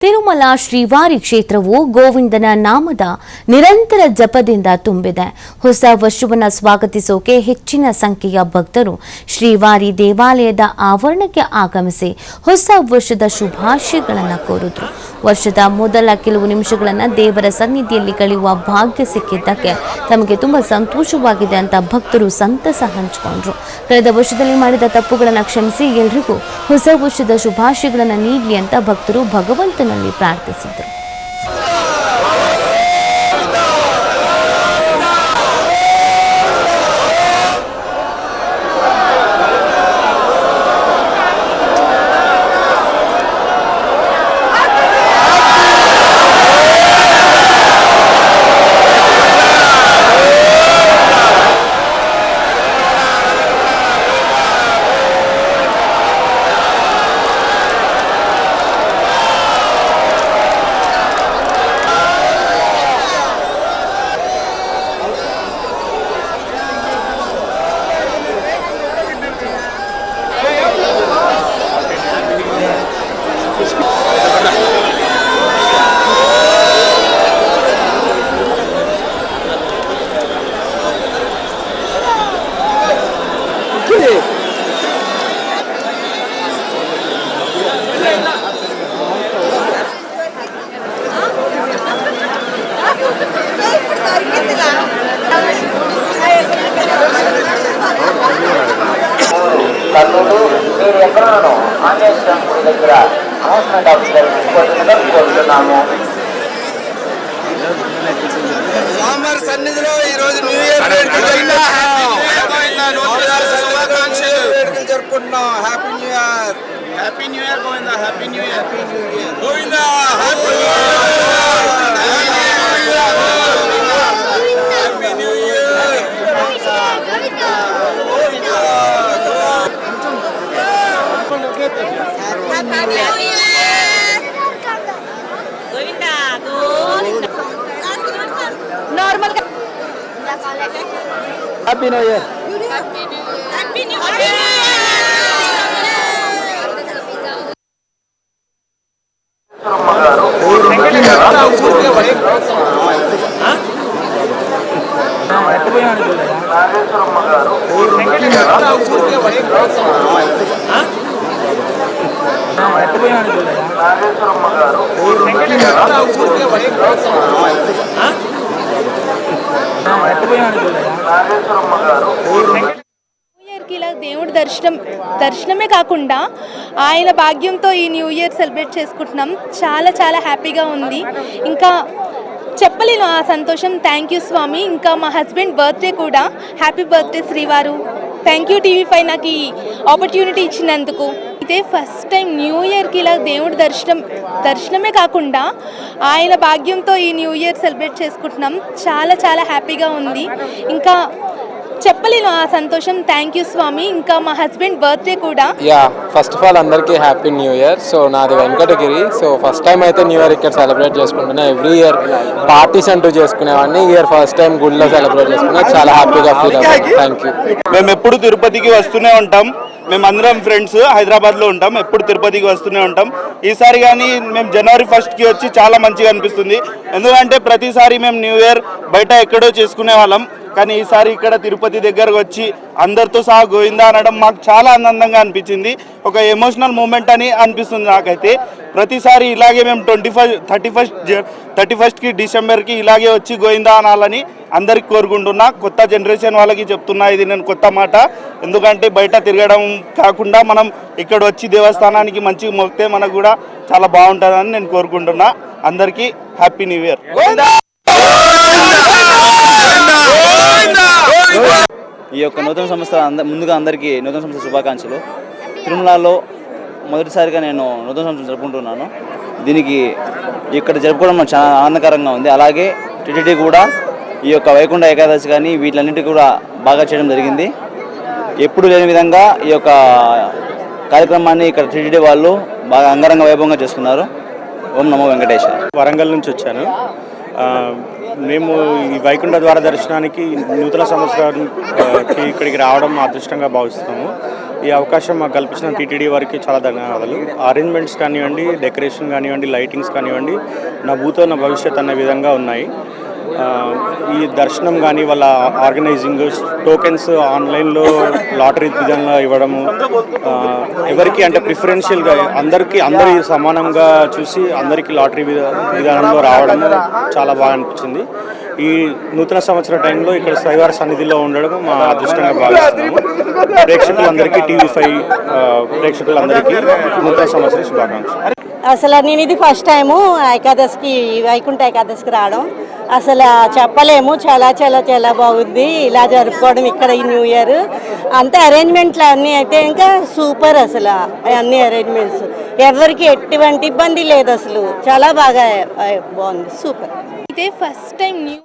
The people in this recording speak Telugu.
ತಿರುಮಲ ಶ್ರೀವಾರಿ ಕ್ಷೇತ್ರವು ಗೋವಿಂದನ ನಾಮದ ನಿರಂತರ ಜಪದಿಂದ ತುಂಬಿದೆ. ಹೊಸ ವರ್ಷವನ್ನು ಸ್ವಾಗತಿಸೋಕೆ ಹೆಚ್ಚಿನ ಸಂಖ್ಯೆಯ ಭಕ್ತರು ಶ್ರೀವಾರಿ ದೇವಾಲಯದ ಆವರಣಕ್ಕೆ ಆಗಮಿಸಿ ಹೊಸ ವರ್ಷದ ಶುಭಾಶಯಗಳನ್ನು ಕೋರಿದ್ರು. ವರ್ಷದ ಮೊದಲ ಕೆಲವು ನಿಮಿಷಗಳನ್ನು ದೇವರ ಸನ್ನಿಧಿಯಲ್ಲಿ ಕಳೆಯುವ ಭಾಗ್ಯ ಸಿಕ್ಕಿದ್ದಕ್ಕೆ ತಮಗೆ ತುಂಬಾ ಸಂತೋಷವಾಗಿದೆ ಅಂತ ಭಕ್ತರು ಸಂತಸ ಹಂಚಿಕೊಂಡ್ರು. ಕಳೆದ ವರ್ಷದಲ್ಲಿ ಮಾಡಿದ ತಪ್ಪುಗಳನ್ನು ಕ್ಷಮಿಸಿ ಎಲ್ರಿಗೂ ಹೊಸ ವರ್ಷದ ಶುಭಾಶಯಗಳನ್ನು ನೀಡಲಿ ಅಂತ ಭಕ್ತರು ಭಗವಂತನಲ್ಲಿ ಪ್ರಾರ್ಥಿಸಿದರು. మీరు ఎక్కడో ఆంజనేయ స్వామి గుడి దగ్గర అనౌన్స్మెంట్ ఆఫీసర్ కోరుతున్నాము. స్వామివారి సన్నిధిలో ఈ రోజు న్యూ ఇయర్ జరుపుకుంటున్నాం. Happy new year, happy new year Govinda, happy new year, happy new year Govinda, happy new Happy New Year. Happy New Year. దేవుడి దర్శనమే కాకుండా ఆయన భాగ్యంతో ఈ న్యూ ఇయర్ సెలబ్రేట్ చేసుకుంటున్నాం. చాలా చాలా హ్యాపీగా ఉంది. ఇంకా చెప్పలేను ఆ సంతోషం. థ్యాంక్ యూ స్వామి. ఇంకా మా హస్బెండ్ బర్త్డే కూడా. హ్యాపీ బర్త్డే శ్రీవారు. థ్యాంక్ యూ TV5 నాకు ఈ ఆపర్చునిటీ ఇచ్చినందుకు. ఇదే ఫస్ట్ టైం న్యూ ఇయర్కి ఇలా దేవుడి దర్శనమే కాకుండా ఆయన భాగ్యంతో ఈ న్యూ ఇయర్ సెలబ్రేట్ చేసుకుంటున్నాం. చాలా చాలా హ్యాపీగా ఉంది. ఇంకా చెప్పలేను ఆ సంతోషం. థ్యాంక్ యూ స్వామి. ఇంకా మా హస్బెండ్ బర్త్డే కూడా. ఫస్ట్ ఆఫ్ ఆల్ అందరికీ హ్యాపీ న్యూ ఇయర్. సో నాది వెంకటగిరి. సో ఫస్ట్ టైం అయితే న్యూ ఇయర్ ఇక్కడ సెలబ్రేట్ చేసుకుంటున్నా. ఎవ్రీ ఇయర్ పార్టీస్ అంటూ చేసుకునేవాడిని. ఇయర్ ఫస్ట్ టైం గుడిలో సెలబ్రేట్ చేసుకున్నా. చాలా హ్యాపీగా ఫీల్ అవుతుంది. Thank you. మేము ఎప్పుడు తిరుపతికి వస్తూనే ఉంటాం. మేమందరం ఫ్రెండ్స్ హైదరాబాద్లో ఉంటాం. ఎప్పుడు తిరుపతికి వస్తూనే ఉంటాం. ఈసారి కానీ మేము జనవరి 1st వచ్చి చాలా మంచిగా అనిపిస్తుంది. ఎందుకంటే ప్రతిసారి మేము న్యూ ఇయర్ బయట ఎక్కడో చేసుకునే వాళ్ళం. కానీ ఈసారి ఇక్కడ తిరుపతి దగ్గరకు వచ్చి అందరితో సహా గోవిందా అనడం మాకు చాలా ఆనందంగా అనిపించింది. ఒక ఎమోషనల్ మూమెంట్ అని అనిపిస్తుంది నాకైతే. ప్రతిసారి ఇలాగే మేము 31st డిసెంబర్కి ఇలాగే వచ్చి గోవిందా అనాలని అందరికి కోరుకుంటున్నా. కొత్త జనరేషన్ వాళ్ళకి చెప్తున్నా ఇది నేను కొత్త మాట. ఎందుకంటే బయట తిరగడం కాకుండా మనం ఇక్కడ వచ్చి దేవస్థానానికి మంచిగా మొక్కితే మనకు కూడా చాలా బాగుంటుందని నేను కోరుకుంటున్నా. అందరికీ హ్యాపీ న్యూ ఇయర్. ఈ యొక్క నూతన సంస్థ ముందుగా అందరికీ నూతన సంస్థ శుభాకాంక్షలు. తిరుమలలో మొదటిసారిగా నేను నూతన సంస్థ జరుపుకుంటున్నాను. దీనికి ఇక్కడ జరుపుకోవడం నాకు చాలా ఆనందకరంగా ఉంది. అలాగే టీటీడీ కూడా ఈ యొక్క వైకుంఠ ఏకాదశి కానీ వీటిలన్నింటినీ కూడా బాగా చేయడం జరిగింది. ఎప్పుడు లేని విధంగా ఈ యొక్క కార్యక్రమాన్ని ఇక్కడ టీటీడీ వాళ్ళు బాగా అంగరంగ వైభవంగా చేస్తున్నారు. ఓం నమో వెంకటేశ్వర. వరంగల్ నుంచి వచ్చాను. మేము ఈ వైకుంఠ ద్వార దర్శనానికి నూతన సంవత్సరానికి ఇక్కడికి రావడం అదృష్టంగా భావిస్తాము. ఈ అవకాశం మాకు కల్పించిన టీటీడీ వారికి చాలా ధన్యవాదాలు. అరేంజ్మెంట్స్ కానివ్వండి, డెకరేషన్ కానివ్వండి, లైటింగ్స్ కానివ్వండి, నా భూతో నా భవిష్యత్ అనే విధంగా ఉన్నాయి. ఈ దర్శనం కానీ వాళ్ళ ఆర్గనైజింగ్, టోకెన్స్ ఆన్లైన్లో లాటరీ విధంగా ఇవ్వడము, ఎవరికి అంటే ప్రిఫరెన్షియల్గా అందరి సమానంగా చూసి అందరికీ లాటరీ విధానంలో రావడం చాలా బాగా అనిపించింది. ఈ నూతన సంవత్సర టైంలో ఇక్కడ శ్రీవారి సన్నిధిలో ఉండడం మా అదృష్టంగా భావిస్తున్నాము. ప్రేక్షకులందరికీ TV5 ప్రేక్షకులందరికీ నూతన సంవత్సర శుభాకాంక్షలు. అసలు నేను ఇది ఫస్ట్ టైము ఏకాదశికి, వైకుంఠ ఏకాదశికి రావడం. అసలు చెప్పలేము, చాలా చాలా చాలా బాగుంది ఇలా జరుపుకోవడం ఇక్కడ ఈ న్యూ ఇయర్. అంతే అరేంజ్మెంట్లు అన్నీ అయితే ఇంకా సూపర్. అసలు అన్ని అరేంజ్మెంట్స్ ఎవరికి ఎటువంటి ఇబ్బంది లేదు, అసలు చాలా బాగా బాగుంది, సూపర్. ఇదే ఫస్ట్ టైం న్యూ